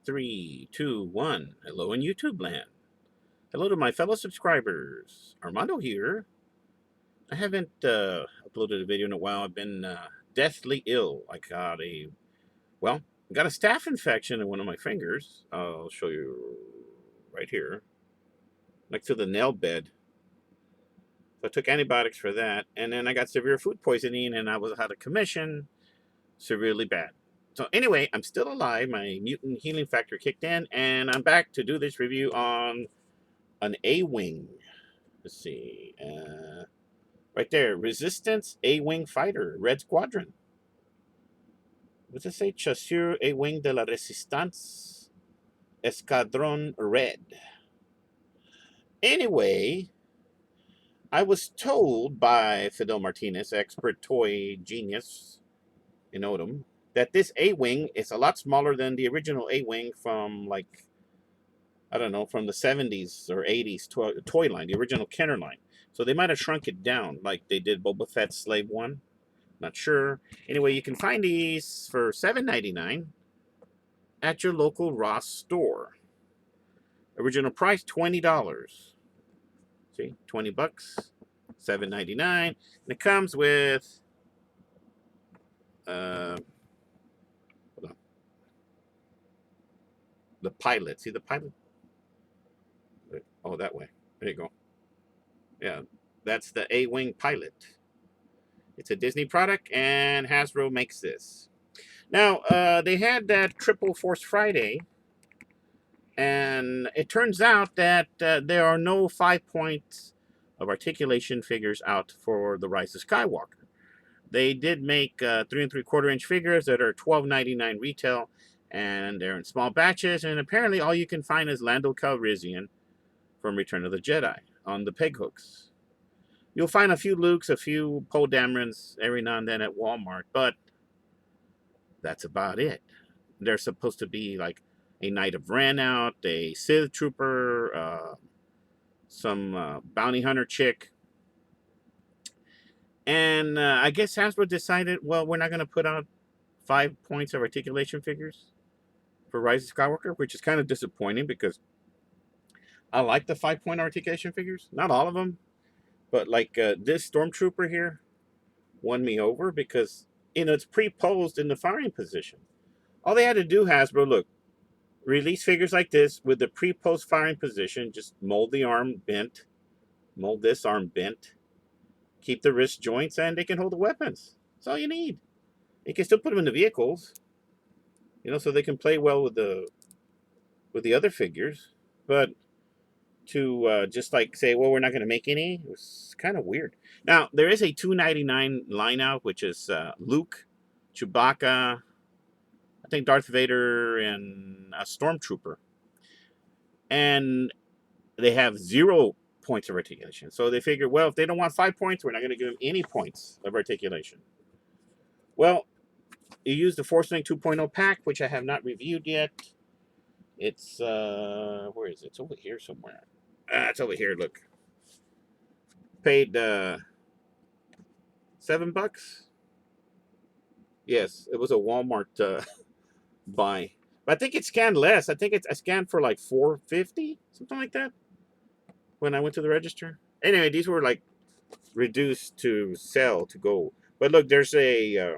3, 2, 1. Hello in YouTube land. Hello to my fellow subscribers. Armando here. I haven't uploaded a video in a while. I've been deathly ill. I got got a staph infection in one of my fingers. I'll show you right here, next to the nail bed. So I took antibiotics for that, and then I got severe food poisoning, and I was out of commission, severely bad. So anyway, I'm still alive. My mutant healing factor kicked in, and I'm back to do this review on an A-wing. Let's see, right there, Resistance A-wing fighter, Red Squadron. What does it say? Chasseur A-wing de la Resistance, Escadron Red. Anyway, I was told by Fidel Martinez, expert toy genius in Odom, that this A-wing is a lot smaller than the original A-wing from, like, I don't know, from the 70s or 80s toy line, the original Kenner line. So they might have shrunk it down like they did Boba Fett's Slave One. Not sure. Anyway, you can find these for $7.99 at your local Ross store. Original price $20. See, 20 bucks, $7.99, and it comes with hold on, the pilot. See the pilot? Oh, that way. There you go. Yeah, that's the A-wing pilot. It's a Disney product, and Hasbro makes this. Now, they had that Triple Force Friday, and it turns out that there are no 5 points of articulation figures out for the Rise of Skywalker. They did make 3 3/4 inch figures that are $12.99 retail, and they're in small batches, and apparently all you can find is Lando Calrissian from Return of the Jedi on the peg hooks. You'll find a few Lukes, a few Poe Damerons every now and then at Walmart, but that's about it. They're supposed to be like a Knight of Ren out, a Sith Trooper, some bounty hunter chick. And I guess Hasbro decided, well, we're not going to put out 5 points of articulation figures for Rise of Skywalker, which is kind of disappointing because I like the 5 point articulation figures. Not all of them, but like this Stormtrooper here won me over because, it's pre-posed in the firing position. All they had to do, Hasbro, look, release figures like this with the pre-post firing position, just mold the arm bent, mold this arm bent, keep the wrist joints, and they can hold the weapons. That's all you need. You can still put them in the vehicles, so they can play well with the other figures. But to just like say, well, we're not going to make any, it was kind of weird. Now, there is a $2.99 line out, which is Luke, Chewbacca, I think Darth Vader, and a Stormtrooper. And they have 0 points of articulation. So they figure, well, if they don't want 5 points, we're not going to give them any points of articulation. Well, you use the Force Link 2.0 pack, which I have not reviewed yet. It's, where is it? It's over here somewhere. It's over here, look. Paid $7. Yes, it was a Walmart buy. But I think it scanned less. I scanned for like $4.50, something like that, when I went to the register. Anyway, these were like reduced to sell to go. But look, there's a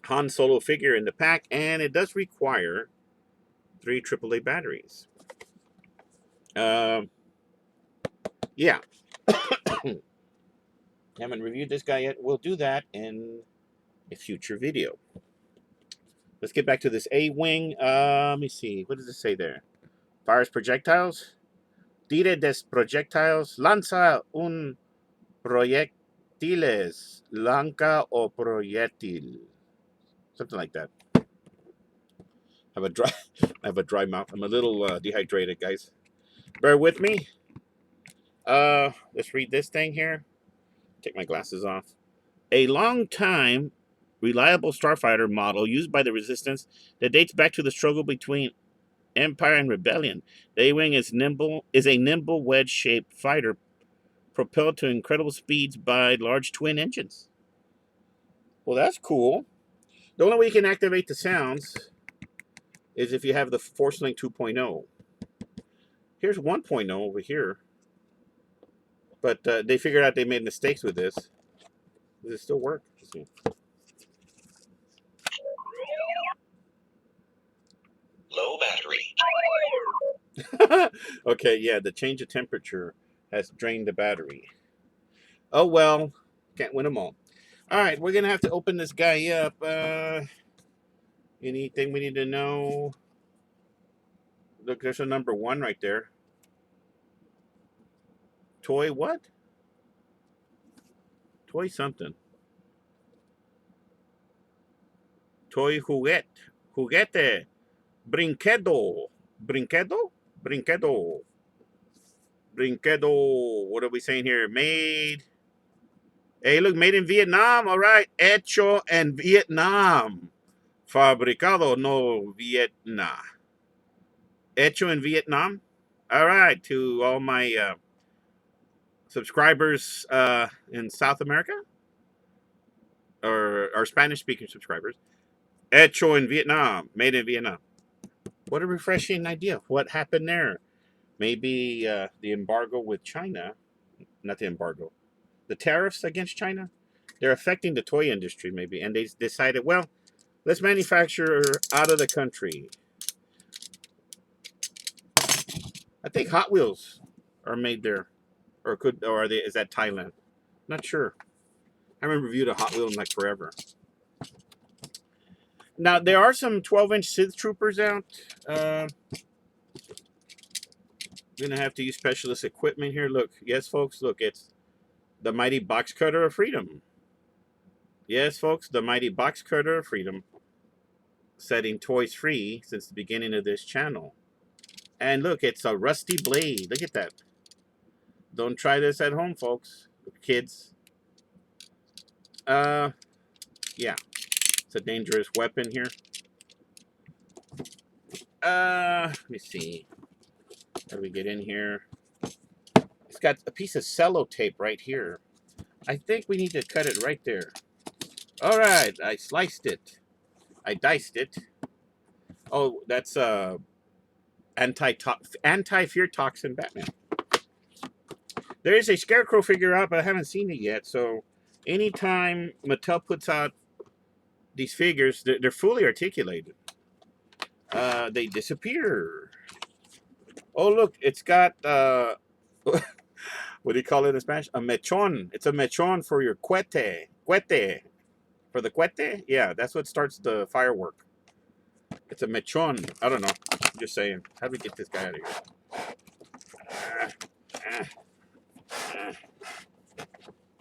Han Solo figure in the pack, and it does require 3 AAA batteries. Yeah. Haven't reviewed this guy yet. We'll do that in a future video. Let's get back to this A-wing. Let me see. What does it say there? Fires projectiles. Tire des projectiles. Lanza un proyectiles. Lanca o proyectil. Something like that. I have a dry mouth. I'm a little dehydrated, guys. Bear with me. Let's read this thing here. Take my glasses off. A long time reliable Starfighter model used by the Resistance that dates back to the struggle between Empire and Rebellion. The A-wing is a nimble wedge-shaped fighter propelled to incredible speeds by large twin engines. Well, that's cool. The only way you can activate the sounds is if you have the Force Link 2.0. Here's 1.0 over here. But they figured out they made mistakes with this. Does it still work? Low battery. Okay, yeah, the change of temperature has drained the battery. Oh well, can't win them all. All right, we're gonna have to open this guy up. Anything we need to know? Look, there's a number 1 right there. Toy what? Toy something. Toy juguete. Juguete. Brinquedo. Brinquedo? Brinquedo. Brinquedo. What are we saying here? Made. Hey, look, made in Vietnam. All right. Hecho en Vietnam. Fabricado no Vietnam. Hecho en Vietnam. All right. To all my subscribers in South America, or our Spanish speaking subscribers. Hecho in Vietnam. Made in Vietnam. What a refreshing idea. What happened there? Maybe the embargo with China, not the embargo, the tariffs against China, they're affecting the toy industry maybe. And they decided, well, let's manufacture out of the country. I think Hot Wheels are made there, or are they? Is that Thailand? Not sure. I haven't reviewed a Hot Wheel in like forever. Now there are some 12-inch Sith Troopers out. Gonna have to use specialist equipment here. Look, yes, folks. Look, it's the mighty box cutter of freedom. Yes, folks, the mighty box cutter of freedom, setting toys free since the beginning of this channel. And look, it's a rusty blade. Look at that. Don't try this at home, folks. Kids. Yeah. It's a dangerous weapon here. Let me see. How do we get in here? It's got a piece of cello tape right here. I think we need to cut it right there. All right, I sliced it. I diced it. Oh, that's anti-fear toxin Batman. There is a Scarecrow figure out, but I haven't seen it yet. So anytime Mattel puts out these figures, they're fully articulated. They disappear. Oh, look, it's got what do you call it in Spanish? A mechon. It's a mechon for your cohete. Cohete. For the cohete? Yeah, that's what starts the firework. It's a mechon. I don't know. I'm just saying. How do we get this guy out of here?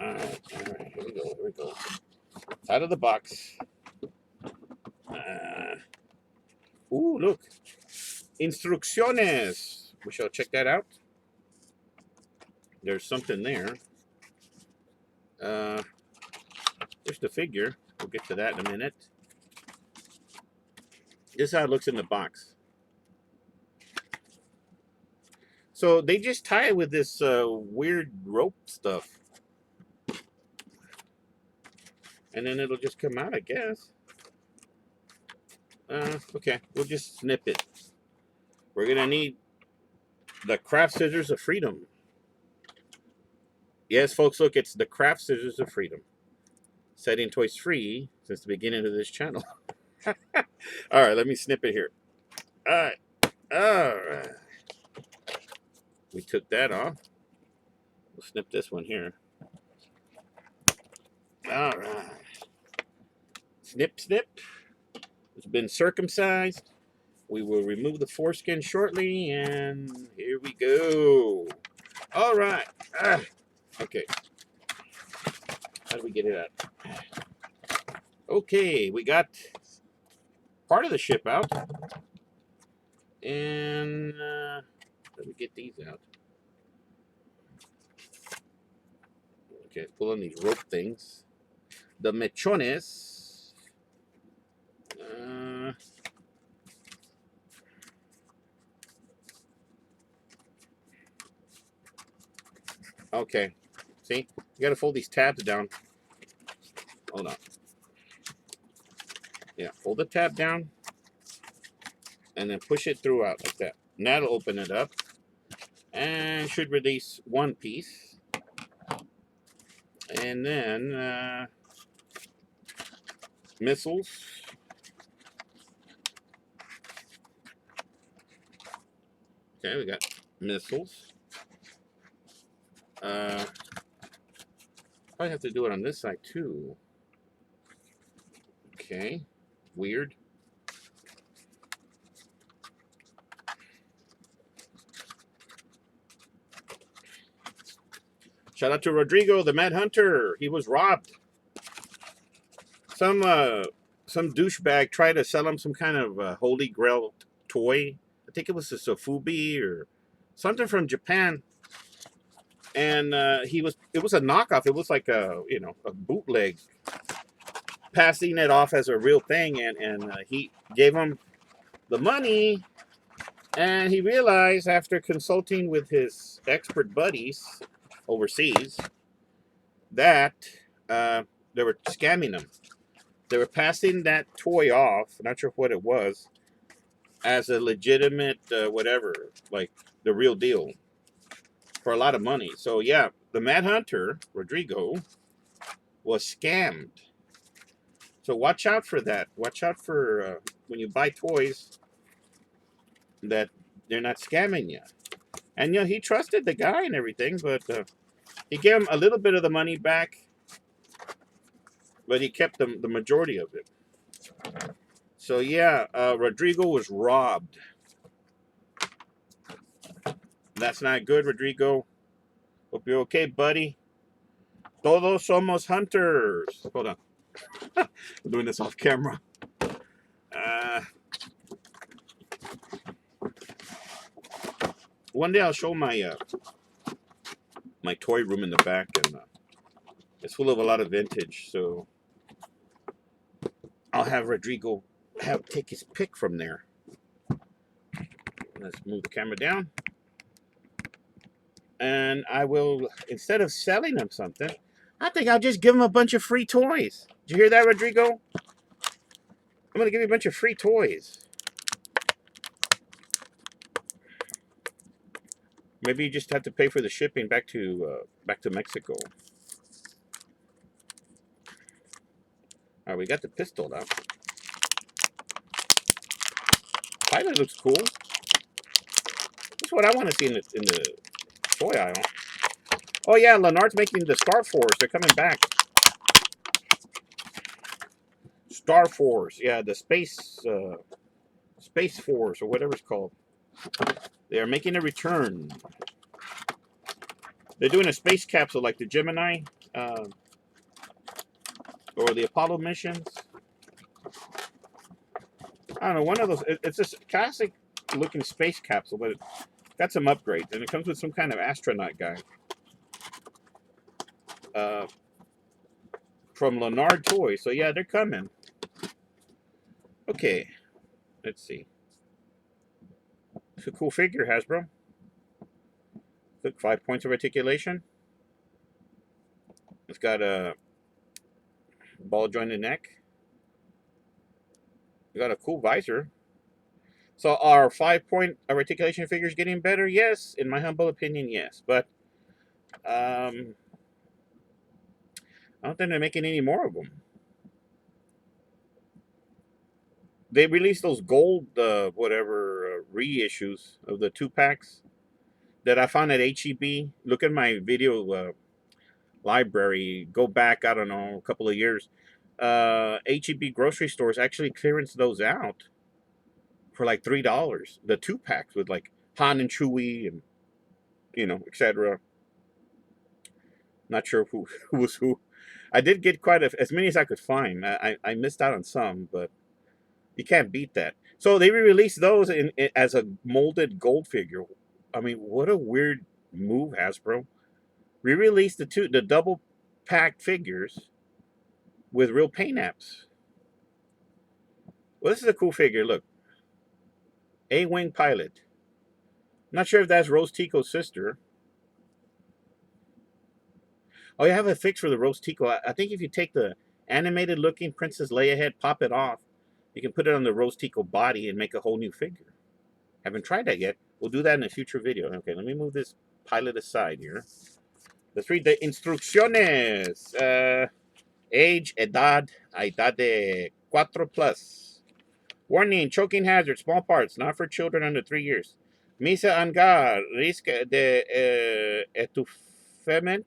All right, here we go. Here we go. Out of the box. Ooh, look. Instrucciones. We shall check that out. There's something there. There's the figure. We'll get to that in a minute. This is how it looks in the box. So they just tie it with this weird rope stuff. And then it'll just come out, I guess. Okay, we'll just snip it. We're going to need the craft scissors of freedom. Yes, folks, look, it's the craft scissors of freedom. Setting toys free since the beginning of this channel. All right, let me snip it here. All right. All right. We took that off. We'll snip this one here. All right. Snip, snip. It's been circumcised. We will remove the foreskin shortly, and here we go. All right. Okay. How do we get it out? Okay, we got part of the ship out. And let me get these out. Okay, pull on these rope things. The mechones. Okay. See? You gotta fold these tabs down. Hold on. Yeah, fold the tab down. and then push it throughout like that. And that'll open it up and should release one piece. And then missiles. Okay, we got missiles. Probably have to do it on this side too. Okay, weird. Shout out to Rodrigo, the Mad Hunter. He was robbed. Some douchebag tried to sell him some kind of Holy Grail toy. I think it was a Sofubi or something from Japan. And it was a knockoff. It was like a bootleg, passing it off as a real thing. And he gave him the money, and he realized after consulting with his expert buddies overseas that they were scamming him. They were passing that toy off, not sure what it was, as a legitimate whatever, like the real deal, for a lot of money. So yeah, the Mad Hunter, Rodrigo, was scammed. So watch out for that. Watch out for when you buy toys that they're not scamming you. And he trusted the guy and everything, but he gave him a little bit of the money back, but he kept the majority of it. So yeah, Rodrigo was robbed. That's not good, Rodrigo. Hope you're okay, buddy. Todos somos hunters. Hold on. I'm doing this off camera. One day I'll show my my toy room in the back, and it's full of a lot of vintage. So I'll have Rodrigo take his pick from there. Let's move the camera down. And I will, instead of selling him something, I think I'll just give him a bunch of free toys. Did you hear that, Rodrigo? I'm going to give you a bunch of free toys. Maybe you just have to pay for the shipping back to Mexico. All right, we got the pistol now. Pilot looks cool. That's what I want to see in the toy aisle. Oh yeah, Lenard's making the Star Force. They're coming back. Star Force, yeah, the Space Force or whatever it's called. They are making a return. They're doing a space capsule like the Gemini or the Apollo missions. I don't know, one of those. It's a classic looking space capsule, but it got some upgrades, and it comes with some kind of astronaut guy. From Lenard Toys. So yeah, they're coming. Okay, let's see. It's a cool figure, Hasbro. Look, 5 points of articulation. It's got a ball jointed neck. We got a cool visor. So are 5 point of articulation figures getting better? Yes, in my humble opinion, yes. But I don't think they're making any more of them. They released those gold reissues of the 2-packs that I found at HEB. Look at my video library. Go back, I don't know, a couple of years. HEB grocery stores actually clearance those out for like $3. The 2-packs with like Han and Chewie and etc. Not sure who was who. I did get as many as I could find. I missed out on some, but you can't beat that. So they re-released those as a molded gold figure. I mean, what a weird move, Hasbro. Re-released the double packed figures with real paint apps. Well, this is a cool figure. Look, A-Wing pilot. Not sure if that's Rose Tico's sister. Oh, you have a fix for the Rose Tico. I think if you take the animated looking Princess Leia head, pop it off, you can put it on the Rose Tico body and make a whole new figure. Haven't tried that yet. We'll do that in a future video. Okay, let me move this pilot aside here. Let's read the instrucciones. Age, edad de 4 plus. Warning, choking hazard, small parts, not for children under 3 years. Misa angar, risque de étouffement,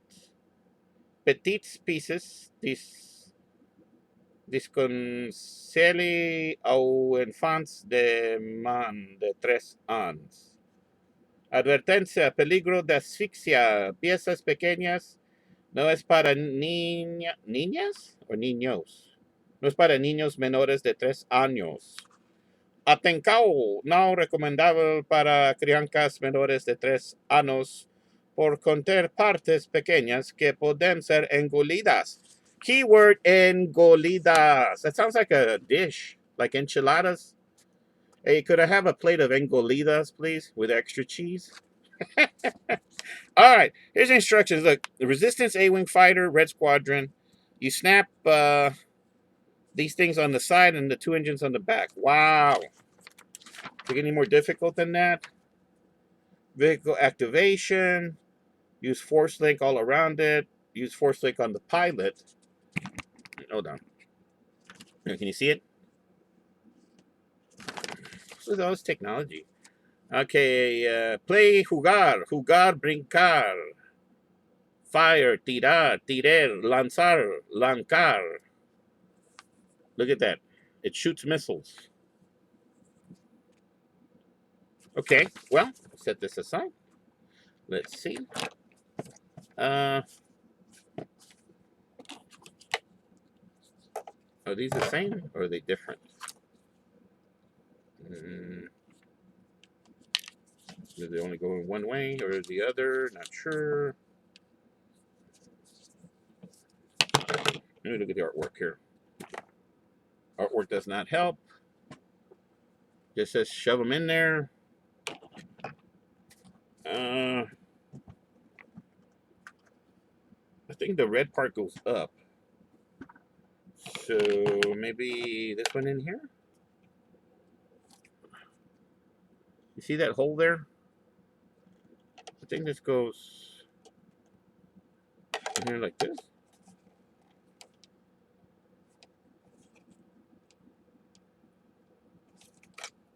petites pieces, disconseille aux enfants de man de 3 ans. Advertencia, peligro de asfixia, piezas pequeñas, no es para niñas o niños. No es para niños menores de 3 años. Atencao, no recomendable para criancas menores de 3 años por contener partes pequeñas que pueden ser engolidas. Keyword engolidas. That sounds like a dish, like enchiladas. Hey, could I have a plate of engolidas, please, with extra cheese? All right, here's the instructions. Look, the Resistance A-Wing fighter, Red Squadron. You snap these things on the side and the 2 engines on the back. Wow. Is it any more difficult than that? Vehicle activation. Use force link all around it. Use force link on the pilot. Hold on. Can you see it? Look at all this technology. Okay, play, jugar, brincar. Fire, tirar, lanzar, lancar. Look at that. It shoots missiles. Okay, well, set this aside. Let's see. Are these the same or are they different? Do they only go in one way or the other? Not sure. Let me look at the artwork here. Artwork does not help. Just says shove them in there. I think the red part goes up. So maybe this one in here? You see that hole there? I think this goes in here like this.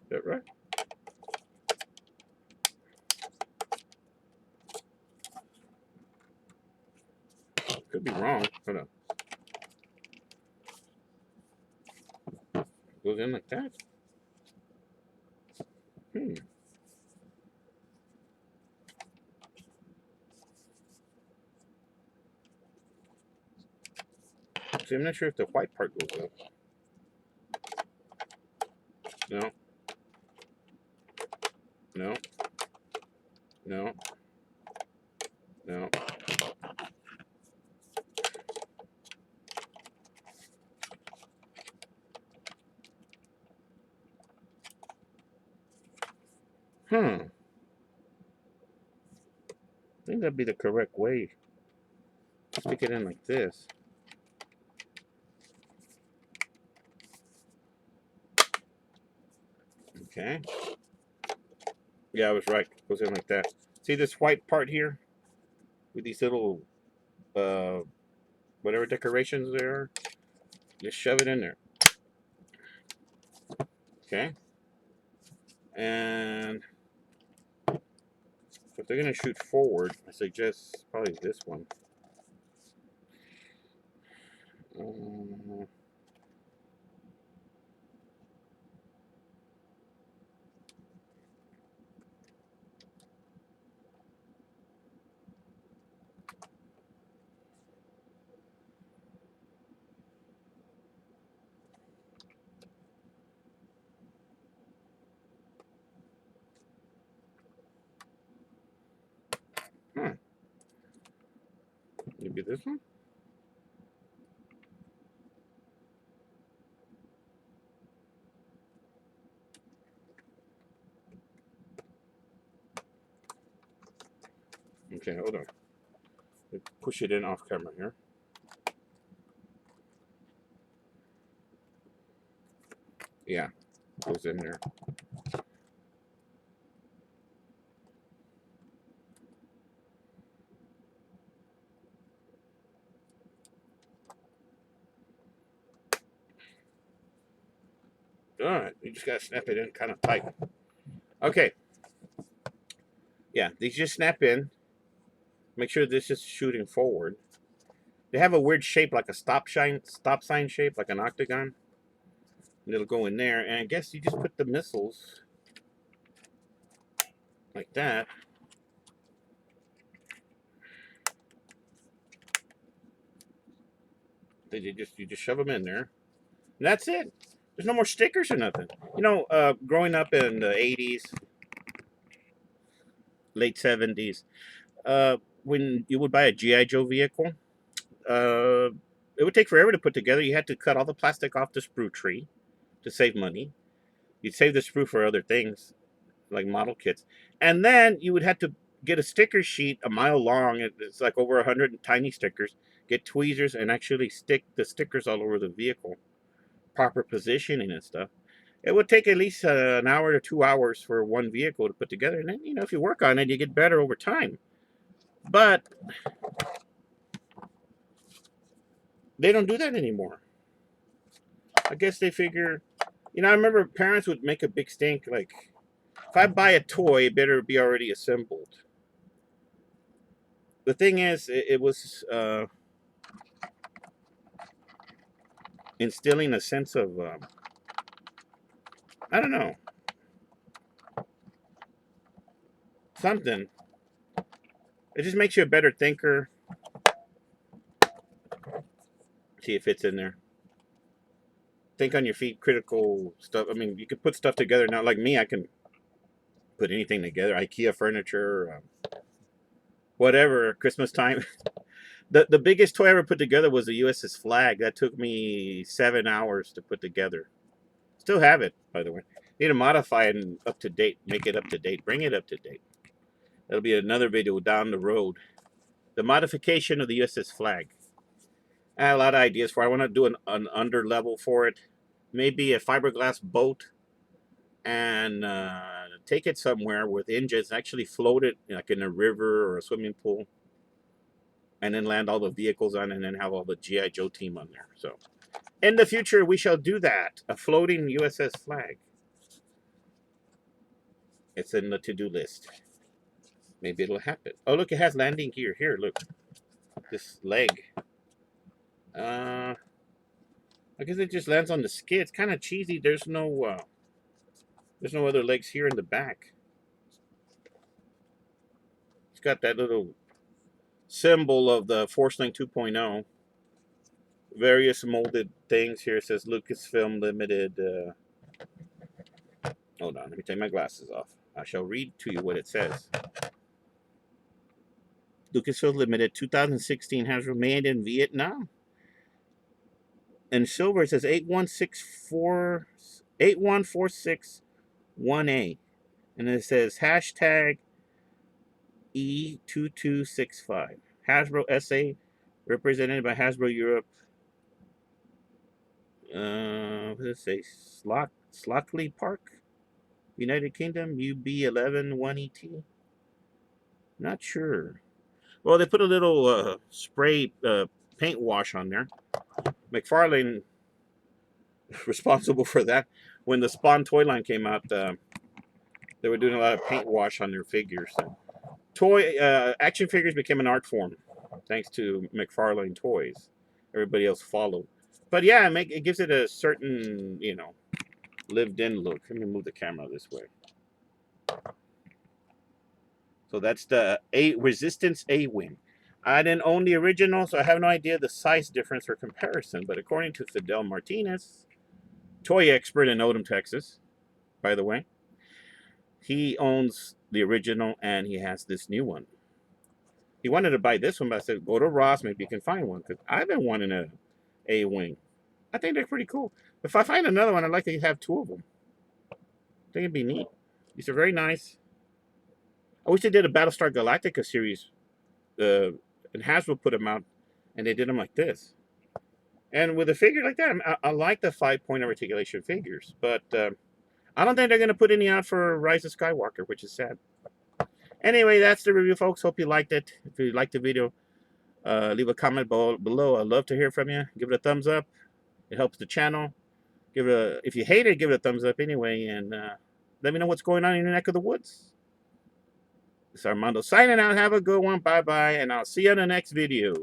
Is that right? Could be wrong. Hold on. Goes in like that. See, I'm not sure if the white part goes up. No. No. No. No. I think that'd be the correct way. Stick it in like this. Okay. Yeah, I was right. Goes in like that. See this white part here? With these little, whatever decorations there are? Just shove it in there. Okay. And if they're going to shoot forward, I suggest probably this one. Maybe this one? Okay, hold on. Let's push it in off camera here. Yeah, goes in there. All right, you just gotta snap it in kind of tight. Okay, yeah, these just snap in. Make sure this is shooting forward. They have a weird shape, like a stop sign shape, like an octagon. And it'll go in there, and I guess you just put the missiles like that. You just shove them in there, and that's it. There's no more stickers or nothing. You know, growing up in the '80s, late '70s, when you would buy a GI Joe vehicle, uh, it would take forever to put together. You had to cut all the plastic off the sprue tree to save money. You'd save the sprue for other things like model kits, and then you would have to get a sticker sheet a mile long. It's like over 100 tiny stickers. Get tweezers and actually stick the stickers all over the vehicle, proper positioning and stuff. It would take at least an hour to 2 hours for one vehicle to put together, and then if you work on it, you get better over time. But they don't do that anymore. I guess they figure, I remember parents would make a big stink like, if I buy a toy, it better be already assembled. The thing is, it was instilling a sense of, I don't know, something. It just makes you a better thinker. See if it's in there. Think on your feet, critical stuff. I mean, you could put stuff together now. Like me, I can put anything together. IKEA furniture, whatever. Christmas time. The biggest toy I ever put together was the USS Flag. That took me 7 hours to put together. Still have it, by the way. Need to modify it and up to date. Make it up to date. Bring it up to date. That'll be another video down the road. The modification of the USS Flag. I had a lot of ideas for it. I want to do an under level for it. Maybe a fiberglass boat and take it somewhere with engines, actually float it like in a river or a swimming pool, and then land all the vehicles on it, and then have all the GI Joe team on there. So in the future we shall do that. A floating USS Flag. It's in the to-do list. Maybe it'll happen. Oh, look, it has landing gear here. Look, this leg. I guess it just lands on the skid. It's kind of cheesy. There's no other legs here in the back. It's got that little symbol of the Forcelink 2.0. Various molded things here. It says Lucasfilm Limited. Hold on, let me take my glasses off. I shall read to you what it says. Lucasfilm Limited, 2016, Hasbro, made in Vietnam. In silver, it says 81461A. And it says hashtag E2265. Hasbro SA, represented by Hasbro Europe. What does it say? Slockley Park, United Kingdom, UB11 1ET. Not sure. Well, they put a little spray paint wash on there. McFarlane responsible for that. When the Spawn toy line came out, they were doing a lot of paint wash on their figures. Toy action figures became an art form thanks to McFarlane Toys. Everybody else followed. But yeah, it gives it a certain, lived-in look. Let me move the camera this way. So that's the Resistance A-Wing. I didn't own the original, so I have no idea the size difference or comparison. But according to Fidel Martinez, toy expert in Odom, Texas, by the way, he owns the original and he has this new one. He wanted to buy this one, but I said, go to Ross, maybe you can find one. Because I've been wanting a A-Wing. I think they're pretty cool. If I find another one, I'd like to have 2 of them. I think it'd be neat. These are very nice. I wish they did a Battlestar Galactica series. And Hasbro put them out, and they did them like this. And with a figure like that, I like the 5-point articulation figures. But I don't think they're going to put any out for Rise of Skywalker, which is sad. Anyway, that's the review, folks. Hope you liked it. If you liked the video, leave a comment below. I'd love to hear from you. Give it a thumbs up. It helps the channel. If you hate it, give it a thumbs up anyway, and let me know what's going on in your neck of the woods. This is Armando signing out. Have a good one. Bye bye, and I'll see you in the next video.